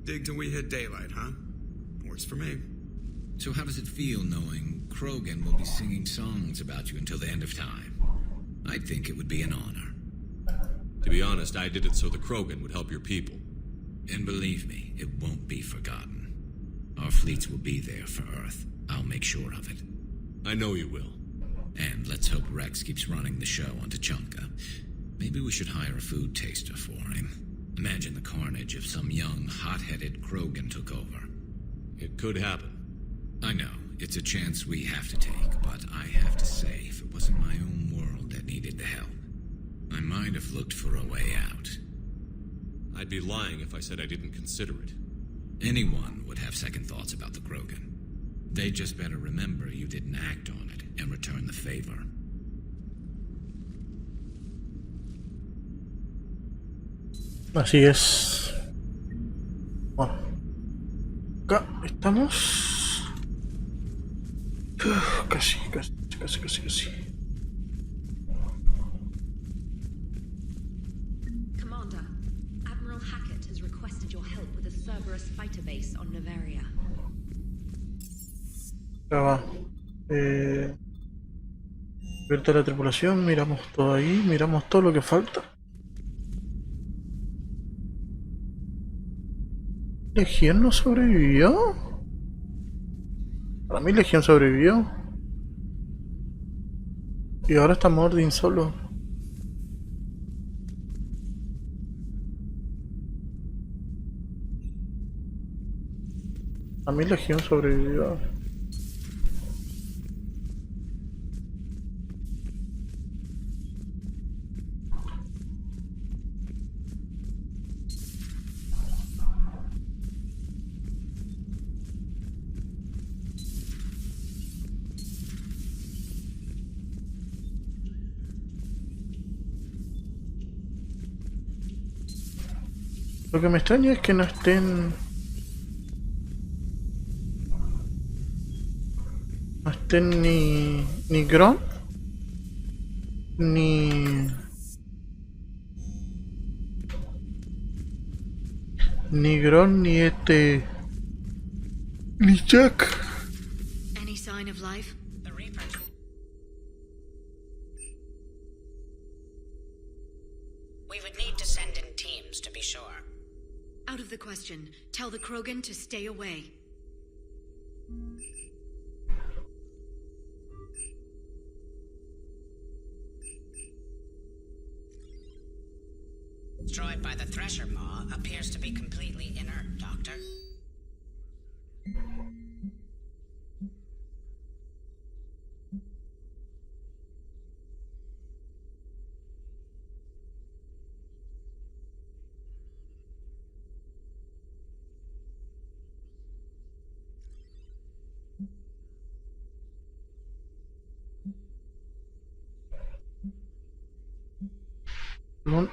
Dig till we hit daylight, huh? Works for me. So how does it feel knowing Krogan will be singing songs about you until the end of time? I'd think it would be an honor. To be honest, I did it so the Krogan would help your people. And believe me, it won't be forgotten. Our fleets will be there for Earth. I'll make sure of it. I know you will. And let's hope Rex keeps running the show on Tuchanka. Maybe we should hire a food taster for him. Imagine the carnage if some young, hot-headed Krogan took over. It could happen. I know, it's a chance we have to take, but I have to say, if it wasn't my own world that needed the help, I might have looked for a way out. I'd be lying if I said I didn't consider it. Anyone would have second thoughts about the Krogan. They just better remember you didn't act on it and return the favor. Así es. Bueno, acá estamos. Casi. Commander, Admiral Hackett has requested your help with a Cerberus fighter base on Novaria. Ya va. Abierta la tripulación, miramos todo ahí, miramos todo lo que falta. ¿Legión no sobrevivió? Para mí Legión sobrevivió. Y ahora está Mordin solo. A mí Legión sobrevivió. Lo que me extraña es que no estén... No estén ni Gron ni Gron ni ni Jack. Any sign of life? The Reaper. We would need to send in teams to be sure. Out of the question. Tell the Krogan to stay away. Destroyed by the Thresher Maw appears to be completely inert, Doctor.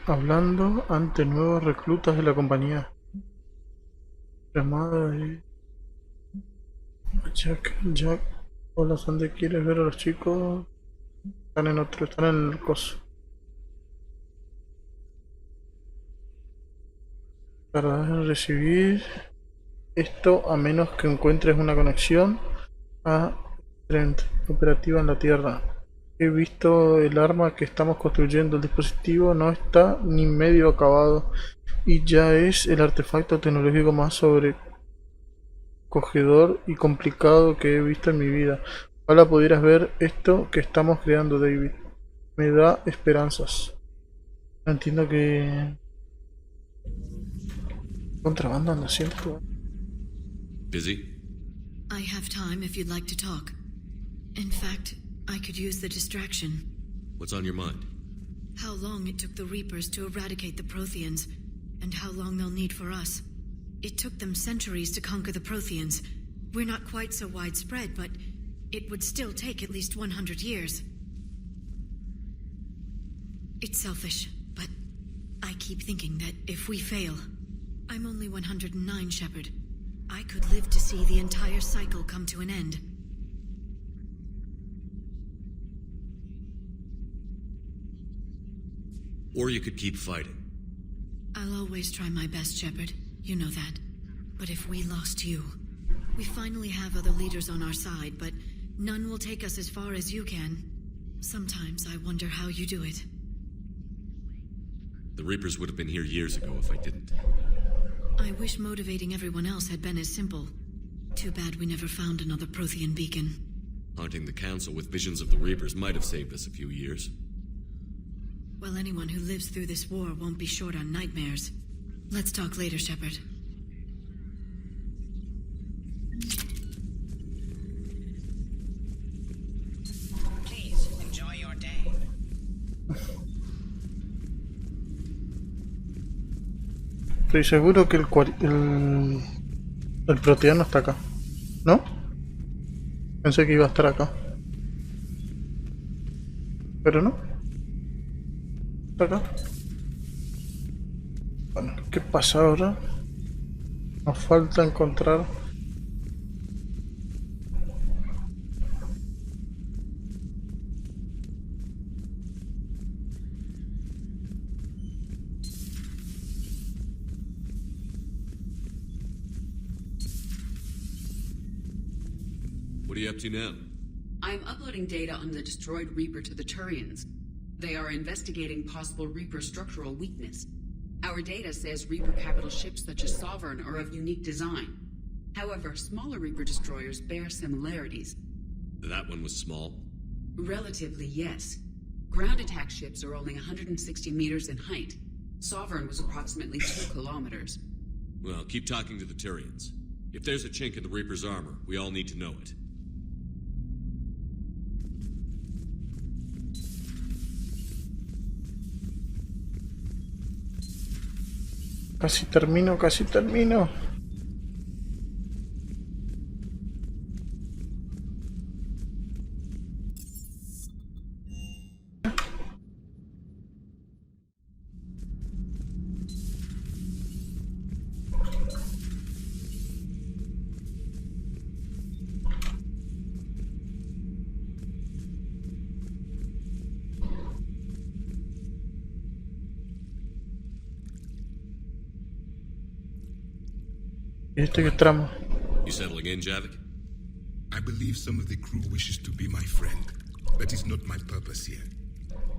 Hablando ante nuevos reclutas de la compañía. Llamada de Jack. Hola, ¿dónde quieres ver a los chicos? Están en el coso. Tardarás en recibir esto a menos que encuentres una conexión a Trent operativa en la Tierra. He visto el arma que estamos construyendo. El dispositivo no está ni medio acabado y ya es el artefacto tecnológico más sobrecogedor y complicado que he visto en mi vida. Ojalá pudieras ver esto que estamos creando, David. Me da esperanzas. No entiendo que... ¿Contrabando anda haciendo? Busy? I have time if you'd like to talk. In fact, I could use the distraction. What's on your mind? How long it took the Reapers to eradicate the Protheans, and how long they'll need for us. It took them centuries to conquer the Protheans. We're not quite so widespread, but it would still take at least 100 years. It's selfish, but I keep thinking that if we fail... I'm only 109, Shepard. I could live to see the entire cycle come to an end. Or you could keep fighting. I'll always try my best, Shepard. You know that. But if we lost you... We finally have other leaders on our side, but none will take us as far as you can. Sometimes I wonder how you do it. The Reapers would have been here years ago if I didn't. I wish motivating everyone else had been as simple. Too bad we never found another Prothean beacon. Haunting the Council with visions of the Reapers might have saved us a few years. Well, anyone who lives through this war won't be short on nightmares. Let's talk later, Shepard. Please, enjoy your day. Estoy seguro que el proteano está acá, ¿no? Pensé que iba a estar acá. Pero no. Está acá. Bueno, ¿qué pasa ahora? Nos falta encontrar... What are you up to now? I'm uploading data on the destroyed Reaper to the Turians. They are investigating possible Reaper structural weakness. Our data says Reaper capital ships such as Sovereign are of unique design. However, smaller Reaper destroyers bear similarities. That one was small? Relatively, yes. Ground attack ships are only 160 meters in height. Sovereign was approximately 2 kilometers. Well, keep talking to the Tyrians. If there's a chink in the Reaper's armor, we all need to know it. Casi termino, casi termino. ¿Este qué tramo? You settling in, Javik? I believe some of the crew wishes to be my friend. That is not my purpose here.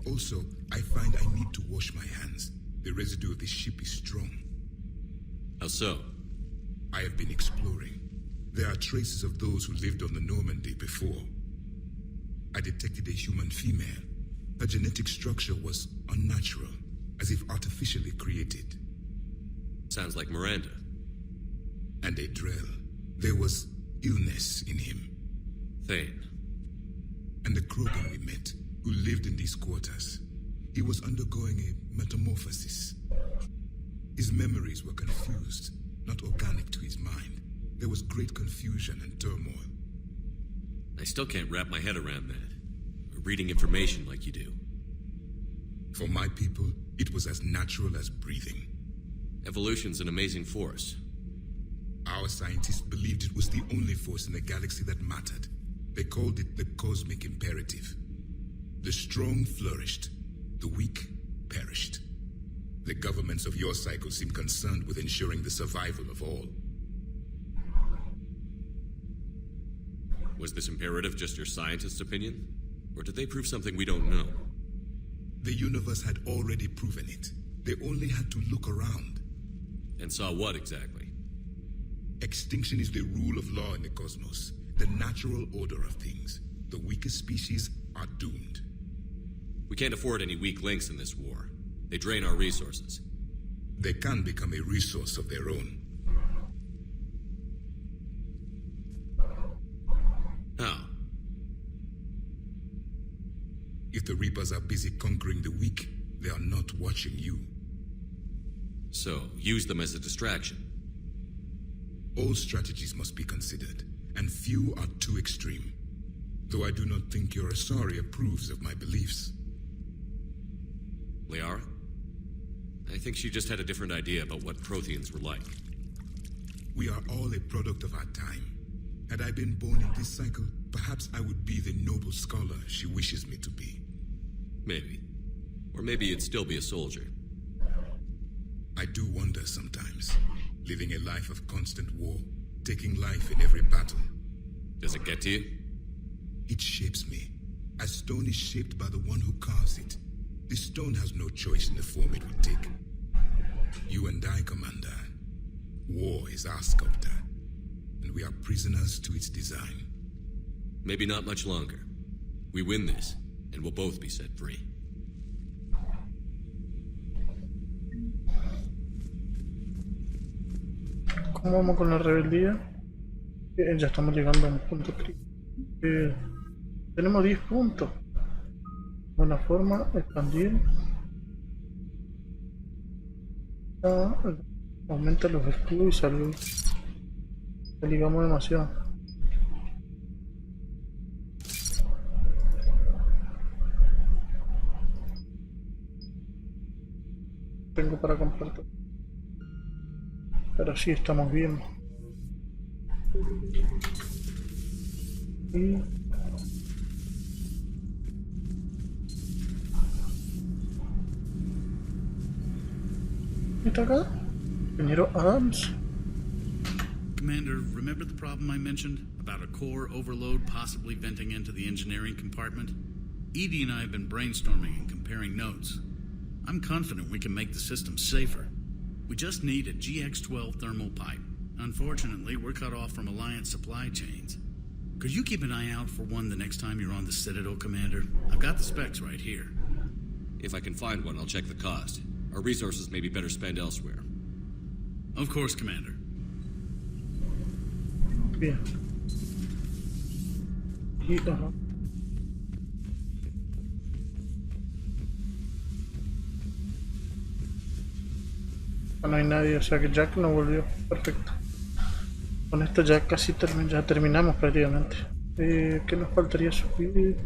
Also, I find I need to wash my hands. The residue of the ship is strong. How so? I have been exploring. There are traces of those who lived on the Normandy before. I detected a human female. Her genetic structure was unnatural, as if artificially created. Sounds like Miranda. And a drill. There was illness in him. Thane. And the Krogan we met, who lived in these quarters. He was undergoing a metamorphosis. His memories were confused, not organic to his mind. There was great confusion and turmoil. I still can't wrap my head around that. Reading information like you do. For my people, it was as natural as breathing. Evolution's an amazing force. Our scientists believed it was the only force in the galaxy that mattered. They called it the cosmic imperative. The strong flourished, the weak perished. The governments of your cycle seem concerned with ensuring the survival of all. Was this imperative just your scientist's opinion? Or did they prove something we don't know? The universe had already proven it. They only had to look around. And saw what exactly? Extinction is the rule of law in the cosmos, the natural order of things. The weakest species are doomed. We can't afford any weak links in this war. They drain our resources. They can become a resource of their own. How? If the Reapers are busy conquering the weak, they are not watching you. So, use them as a distraction. All strategies must be considered, and few are too extreme. Though I do not think your Asari approves of my beliefs. Liara? I think she just had a different idea about what Protheans were like. We are all a product of our time. Had I been born in this cycle, perhaps I would be the noble scholar she wishes me to be. Maybe. Or maybe you'd still be a soldier. I do wonder sometimes. Living a life of constant war, taking life in every battle. Does it get to you? It shapes me, as stone is shaped by the one who carves it. The stone has no choice in the form it will take. You and I, Commander. War is our sculptor, and we are prisoners to its design. Maybe not much longer. We win this, and we'll both be set free. ¿Cómo vamos con la rebeldía? Ya estamos llegando a un punto crítico. Tenemos 10 puntos. Buena forma, expandir. Aumenta los escudos y salud. Le ligamos demasiado. tengo para compartir. Pero sí estamos bien. Y... ¿está acá? Ingeniero Adams. Commander, remember the problem I mentioned about a core overload possibly venting into the engineering compartment? Edie and I have been brainstorming and comparing notes. I'm confident we can make the system safer. We just need a GX-12 thermal pipe. Unfortunately, we're cut off from Alliance supply chains. Could you keep an eye out for one the next time you're on the Citadel, Commander? I've got the specs right here. If I can find one, I'll check the cost. Our resources may be better spent elsewhere. Of course, Commander. Bien. Y, no hay nadie, o sea que Jack no volvió. Perfecto. Con esto ya casi ya terminamos prácticamente. ¿Qué nos faltaría subir?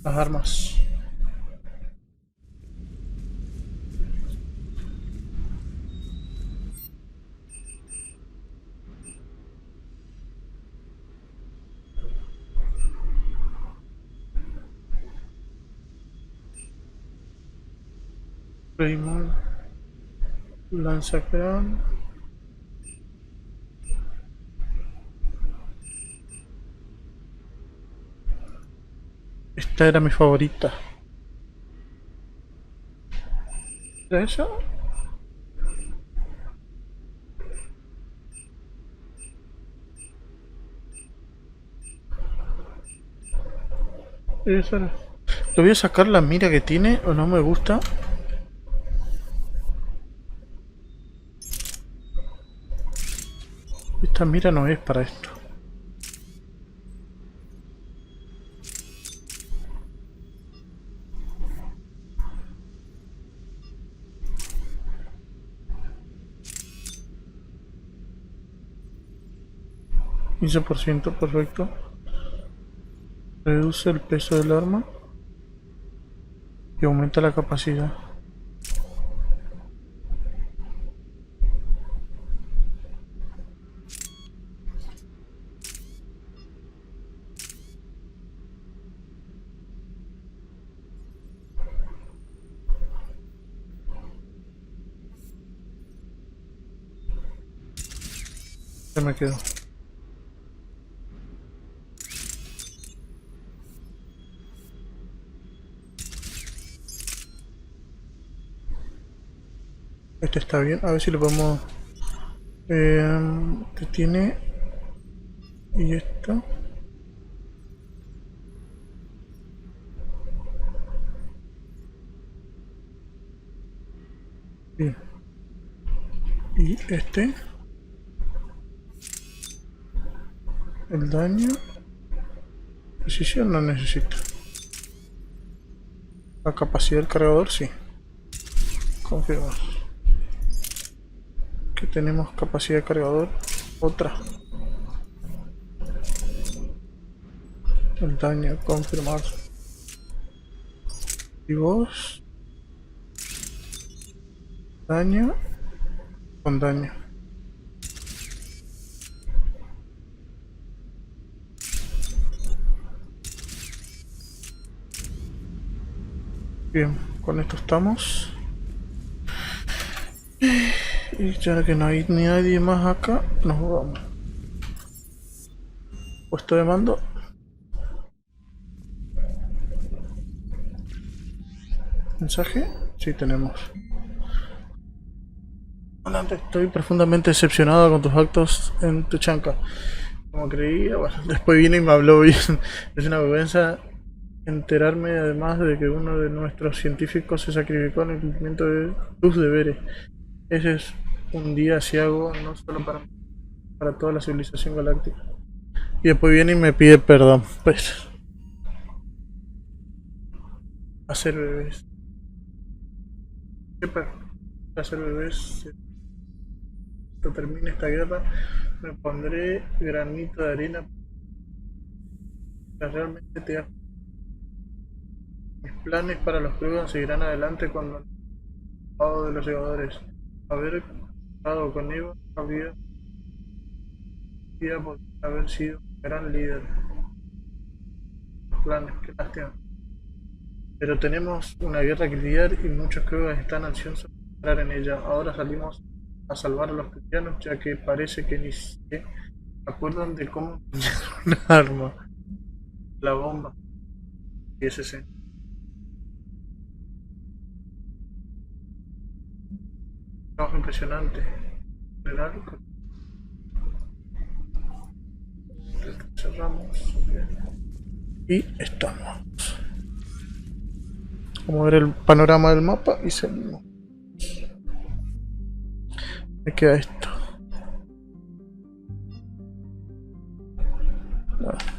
Las armas. Claymore, lanzacrán. Esta era mi favorita. ¿Era esa? Esa era. Le voy a sacar la mira que tiene o no me gusta. Esta mira no es para esto. %, perfecto. Reduce el peso del arma y aumenta la capacidad. Se me quedó. Este está bien, a ver si lo podemos... que tiene... y esto... bien. Y este... el daño... precisión no necesito. La capacidad del cargador sí. Confirmar. Que tenemos capacidad de cargador. Otra. El daño, confirmar. Y vos. Daño. Con daño. Bien, con esto estamos. Y ya que no hay ni nadie más acá, nos vamos. Puesto de mando. ¿Mensaje? Sí, tenemos. Adelante, estoy profundamente decepcionado con tus actos en Tuchanka. Como creía, bueno, después vino y me habló bien. Es una vergüenza enterarme además de que uno de nuestros científicos se sacrificó en el cumplimiento de tus deberes. Ese es un día asiago, no solo para toda la civilización galáctica. Y después viene y me pide perdón. Pues... hacer bebés. ¿Qué pasa? Hacer bebés. Cuando termine esta guerra, me pondré granito de arena. Realmente te da... Mis planes para los Krogars seguirán adelante cuando el lado de los llegadores. Haber estado con Eva podría haber sido un gran líder. Planes, qué lástima. Pero tenemos una guerra que lidiar y muchos Krogars están ansiosos de entrar en ella. Ahora salimos a salvar a los cristianos, ya que parece que ni se acuerdan de cómo funcionar un arma. La bomba. Y ese sí. Trabajo impresionante. General, cerramos. Y estamos. Vamos a ver el panorama del mapa y seguimos. Me queda esto. Bueno.